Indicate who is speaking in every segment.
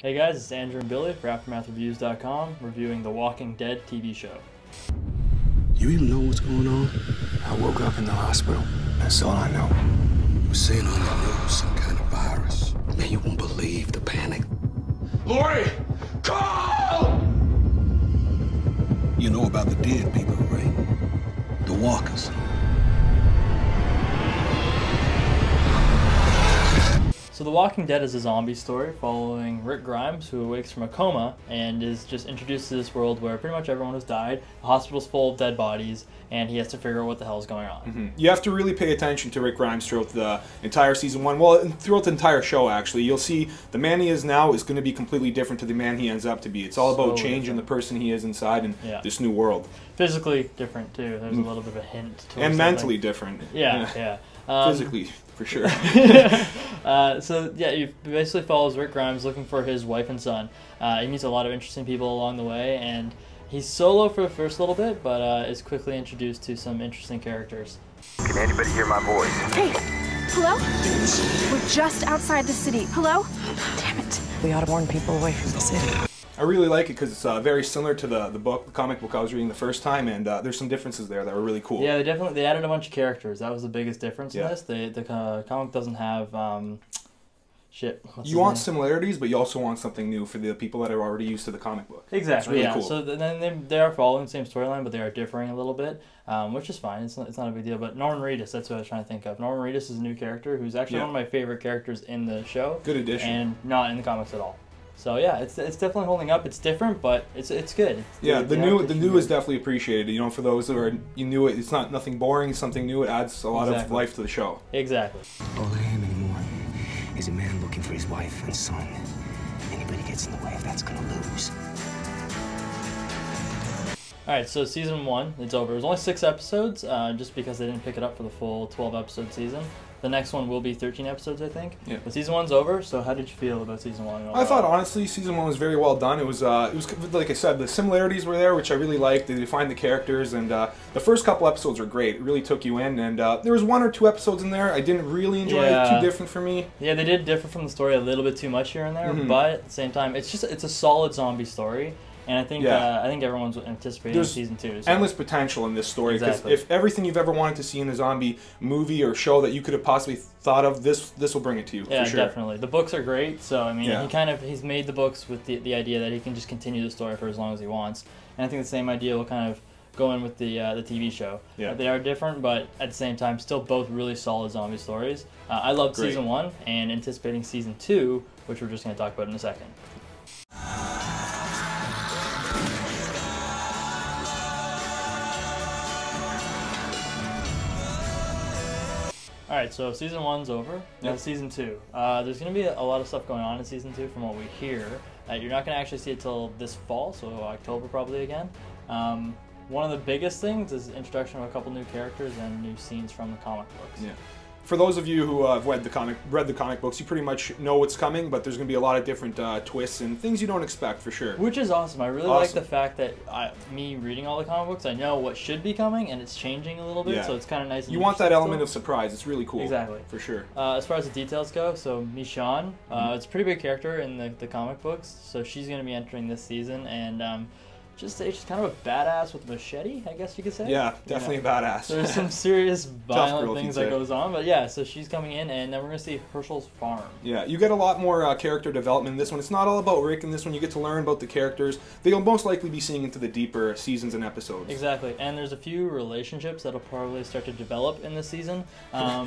Speaker 1: Hey guys, it's Andrew and Billy for AftermathReviews.com reviewing The Walking Dead TV show.
Speaker 2: You even know what's going on? I woke up in the hospital. That's all I know. We're seeing on the news some kind of virus. Man, you won't believe the panic. Lori! Call! You know about the dead people, right? The walkers.
Speaker 1: So The Walking Dead is a zombie story following Rick Grimes, who awakes from a coma and is just introduced to this world where pretty much everyone has died, the hospital's full of dead bodies, and he has to figure out what the hell is going on.
Speaker 3: Mm-hmm. You have to really pay attention to Rick Grimes throughout the entire season 1. Well, throughout the entire show, actually. You'll see the man he is now is going to be completely different to the man he ends up to be. It's all about changing the person he is inside in this new world.
Speaker 1: Physically different, too. There's a little bit of a hint.
Speaker 3: And mentally different.
Speaker 1: Yeah.
Speaker 3: Physically, for sure.
Speaker 1: So yeah, he basically follows Rick Grimes looking for his wife and son. He meets a lot of interesting people along the way, and he's solo for the first little bit, but is quickly introduced to some interesting characters.
Speaker 4: Can anybody hear my voice?
Speaker 5: Hey, hello? We're just outside the city. Hello? Damn it.
Speaker 6: We ought to warn people away from the city.
Speaker 3: I really like it because it's very similar to the comic book I was reading the first time, and there's some differences there that were really cool.
Speaker 1: Yeah, they added a bunch of characters. That was the biggest difference in this. The comic doesn't have you
Speaker 3: want similarities, but you also want something new for the people that are already used to the comic book.
Speaker 1: Exactly.
Speaker 3: It's really cool.
Speaker 1: So then they are following the same storyline, but they are differing a little bit, which is fine. It's not a big deal. But Norman Reedus, that's what I was trying to think of. Norman Reedus is a new character who's actually one of my favorite characters in the show.
Speaker 3: Good addition.
Speaker 1: And not in the comics at all. So yeah, it's definitely holding up. It's different, but it's good.
Speaker 3: The new is definitely appreciated. You know, for those who are new, it's not nothing boring. It's something new. It adds a lot of life to the show.
Speaker 1: Exactly.
Speaker 2: All I am anymore is a man looking for his wife and son. Anybody gets in the way of that's gonna lose.
Speaker 1: Alright, so season 1, it's over. It was only 6 episodes, just because they didn't pick it up for the full 12-episode season. The next one will be 13 episodes, I think. Yeah. But season 1's over, so how did you feel about season 1?
Speaker 3: I thought, honestly, season 1 was very well done. It was like I said, the similarities were there, which I really liked. They defined the characters, and the first couple episodes were great. It really took you in, and there was 1 or 2 episodes in there I didn't really enjoy. Too different for me. Yeah,
Speaker 1: they did differ from the story a little bit too much here and there, but at the same time, it's a solid zombie story. And I think everyone's anticipating season 2. So.
Speaker 3: Endless potential in this story, because if everything you've ever wanted to see in a zombie movie or show that you could have possibly thought of, this will bring it to you.
Speaker 1: Yeah,
Speaker 3: for sure.
Speaker 1: Definitely. The books are great, so I mean, he's made the books with the idea that he can just continue the story for as long as he wants. And I think the same idea will kind of go in with the TV show. Yeah. They are different, but at the same time, still both really solid zombie stories. I loved season 1 and anticipating season 2, which we're just going to talk about in a second. Alright, so season 1's over. Now season 2. There's going to be a lot of stuff going on in season 2 from what we hear. You're not going to actually see it till this fall, so October probably again. One of the biggest things is the introduction of a couple new characters and new scenes from the comic books. Yeah.
Speaker 3: For those of you who have read the comic books, you pretty much know what's coming, but there's going to be a lot of different twists and things you don't expect, for sure.
Speaker 1: Which is awesome. I really like the fact that me reading all the comic books, I know what should be coming, and it's changing a little bit, so it's kind of nice.
Speaker 3: You want that element of surprise. It's really cool.
Speaker 1: Exactly.
Speaker 3: For sure.
Speaker 1: As far as the details go, so Michonne, it's a pretty big character in the comic books, so she's going to be entering this season, and she's kind of a badass with a machete, I guess you could say.
Speaker 3: Yeah, definitely a badass.
Speaker 1: There's some serious violent things that goes on, but yeah, so she's coming in, and then we're going to see Herschel's farm.
Speaker 3: Yeah, you get a lot more character development in this one. It's not all about Rick in this one. You get to learn about the characters. They'll most likely be seeing into the deeper seasons and episodes.
Speaker 1: Exactly, and there's a few relationships that'll probably start to develop in this season. A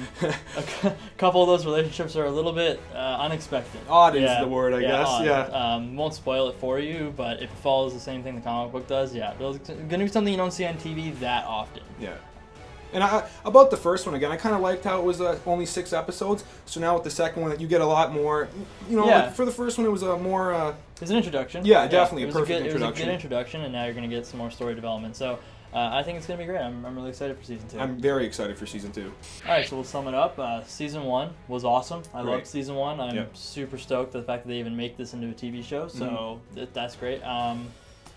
Speaker 1: couple of those relationships are a little bit unexpected.
Speaker 3: Odd is the word, I guess.
Speaker 1: Odd.
Speaker 3: Yeah.
Speaker 1: Won't spoil it for you, but if it follows the same thing the comic book does, there's going to be something you don't see on TV that often.
Speaker 3: Yeah. And about the first one, again, I kind of liked how it was only 6 episodes. So now with the second one, you get a lot more. You know, like for the first one, it was a more. It
Speaker 1: was an introduction.
Speaker 3: Yeah, definitely a perfect introduction.
Speaker 1: It was a good introduction, and now you're going to get some more story development. So I think it's going to be great. I'm really excited for season 2.
Speaker 3: I'm very excited for season 2.
Speaker 1: All right, so we'll sum it up. Season 1 was awesome. I loved season 1. I'm super stoked at the fact that they even make this into a TV show. So that's great.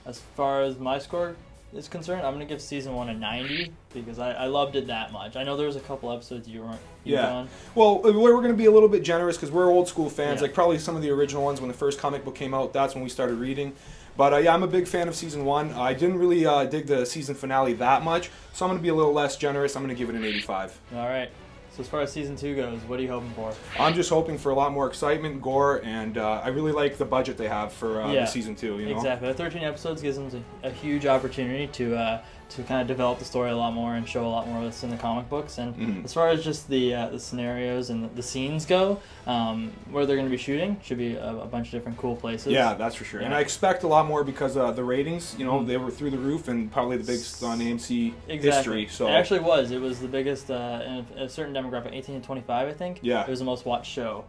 Speaker 1: As far as my score is concerned, I'm going to give season 1 a 90 because I loved it that much. I know there was a couple episodes you weren't on.
Speaker 3: Well, we're going to be a little bit generous because we're old school fans. Like probably some of the original ones when the first comic book came out, that's when we started reading. But yeah, I'm a big fan of season 1. I didn't really dig the season finale that much, so I'm going to be a little less generous. I'm going to give it an 85.
Speaker 1: All right. So as far as season 2 goes, what are you hoping for?
Speaker 3: I'm just hoping for a lot more excitement, gore, and I really like the budget they have for the season 2. You know?
Speaker 1: Exactly. The 13 episodes gives them a huge opportunity to kind of develop the story a lot more and show a lot more that's in the comic books. And as far as just the scenarios and the scenes go, where they're going to be shooting should be a bunch of different cool places.
Speaker 3: Yeah, that's for sure. Yeah. And I expect a lot more because the ratings, you know, they were through the roof and probably the biggest on AMC history. So
Speaker 1: it actually was. It was the biggest in a certain demographic, 18 to 25, I think.
Speaker 3: Yeah.
Speaker 1: It was the most watched show.